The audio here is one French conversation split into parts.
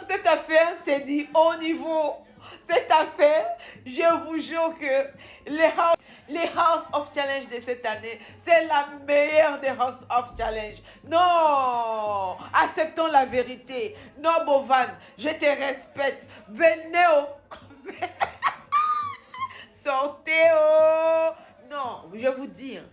cette affaire, c'est dit haut niveau. Cette affaire, je vous jure que les House of Challenge de cette année, c'est la meilleure des House of Challenge. Non, acceptons la vérité. Non, Bovan, je te respecte. Venez au... Sortez au... Non, je vais vous dire,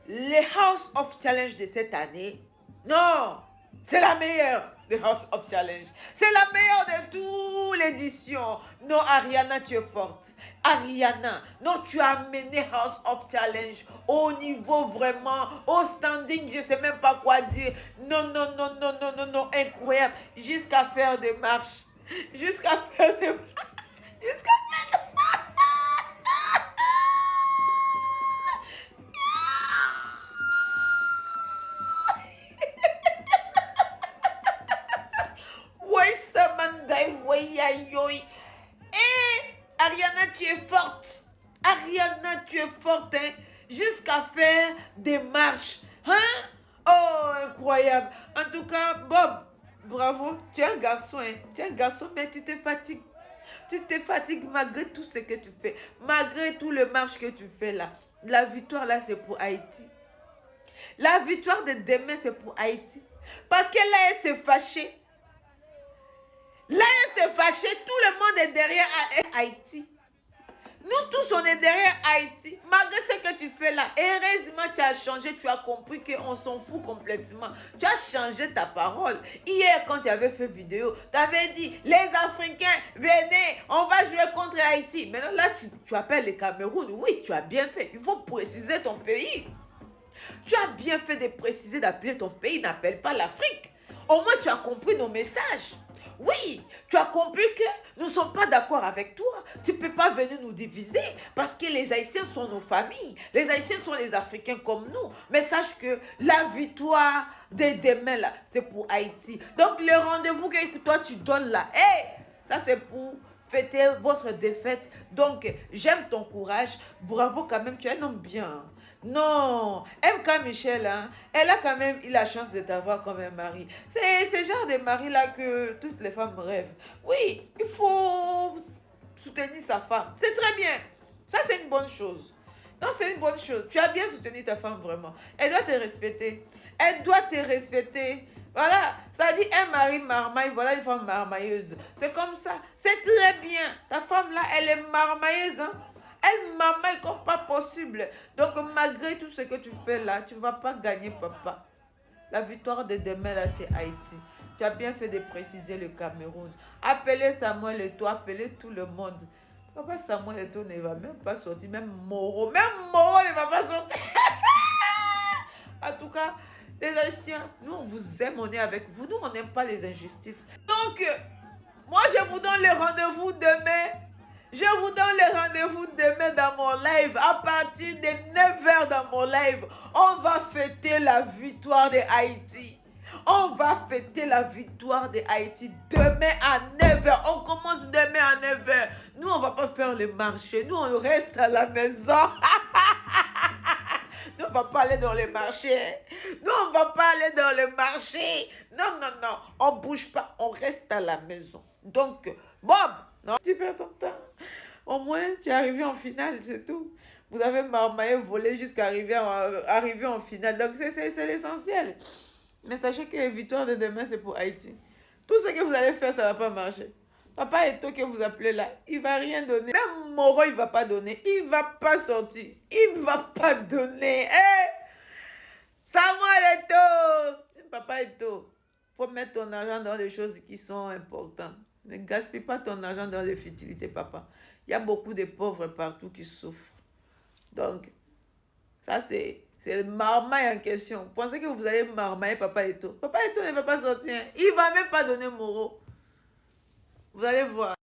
les House of Challenge de cette année, non, c'est la meilleure des House of Challenge. C'est la meilleure de toute l'édition. Non, Ariana, tu es forte. Ariana, non, tu as mené House of Challenge au niveau vraiment, au standing, je ne sais même pas quoi dire. Non, non, non, non, non, non, non, incroyable. Jusqu'à faire des marches. Jusqu'à faire des marches. Jusqu'à faire des marches. Ariana, tu es forte. Ariana, tu es forte, hein? Jusqu'à faire des marches. Hein? Oh, incroyable. En tout cas, Bob, bravo. Tu es un garçon, hein? Tu es un garçon, mais tu te fatigues. Tu te fatigues malgré tout ce que tu fais. Malgré tout le marche que tu fais là. La victoire là, c'est pour Haïti. La victoire de demain, c'est pour Haïti. Parce que là, elle s'est fâchée. Là, elle s'est fâchée. Tout le monde est derrière Haïti. Nous tous, on est derrière Haïti. Malgré ce que tu fais là, heureusement, tu as changé, tu as compris qu'on s'en fout complètement. Tu as changé ta parole. Hier, quand tu avais fait vidéo, tu avais dit, les Africains, venez, on va jouer contre Haïti. Maintenant, là, tu appelles le Cameroun. Oui, tu as bien fait. Il faut préciser ton pays. Tu as bien fait de préciser d'appeler ton pays, n'appelle pas l'Afrique. Au moins, tu as compris nos messages. Oui, tu as compris que nous ne sommes pas d'accord avec toi. Tu ne peux pas venir nous diviser parce que les Haïtiens sont nos familles. Les Haïtiens sont les Africains comme nous. Mais sache que la victoire de demain, là, c'est pour Haïti. Donc, le rendez-vous que toi, tu donnes là, hey, ça, c'est pour fêter votre défaite. Donc, j'aime ton courage. Bravo quand même, tu es un homme bien. Non, MK Michel, hein, elle a quand même eu la chance de t'avoir comme un mari. C'est ce genre de mari-là que toutes les femmes rêvent. Oui, il faut soutenir sa femme. C'est très bien. Ça, c'est une bonne chose. Non, c'est une bonne chose. Tu as bien soutenu ta femme, vraiment. Elle doit te respecter. Elle doit te respecter. Voilà, ça dit un mari marmaille, voilà une femme marmailleuse. C'est comme ça. C'est très bien. Ta femme, là, elle est marmailleuse, hein. Elle marmaille comme pas possible. Donc, malgré tout ce que tu fais là, tu ne vas pas gagner, papa. La victoire de demain, là, c'est Haïti. Tu as bien fait de préciser le Cameroun. Appelez Samuel Eto'o, appelez tout le monde. Papa Samuel Eto'o ne va même pas sortir. Même Moro ne va pas sortir. En tout cas, les Haïtiens, nous, on vous aime, on est avec vous. Nous, on n'aime pas les injustices. Donc, moi, je vous donne le rendez-vous demain. Je vous donne le rendez-vous demain dans mon live. À partir de 9h dans mon live, on va fêter la victoire de Haïti. On va fêter la victoire de Haïti demain à 9h. On commence demain à 9h. Nous, on ne va pas faire le marché. Nous, on reste à la maison. Nous, on ne va pas aller dans les marchés. Nous, on ne va pas aller dans les marchés. Non, non, non. On ne bouge pas. On reste à la maison. Donc, Bob, non, tu perds ton temps. Au moins, tu es arrivé en finale, c'est tout. Vous avez marmaillé, volé jusqu'à arriver en finale. Donc, c'est l'essentiel. Mais sachez que la victoire de demain, c'est pour Haïti. Tout ce que vous allez faire, ça ne va pas marcher. Papa Eto'o que vous appelez là, il ne va rien donner. Même Moro, il ne va pas donner. Il ne va pas sortir. Il ne va pas donner. Hey! Samuel Eto'o! Papa Eto'o, il faut mettre ton argent dans les choses qui sont importantes. Ne gaspille pas ton argent dans les futilités, papa. Il y a beaucoup de pauvres partout qui souffrent. Donc, ça c'est le marmaille en question. Vous pensez que vous allez marmailler Papa Eto'o? Papa Eto'o ne va pas sortir. Il ne va même pas donner Moro. Vous allez voir.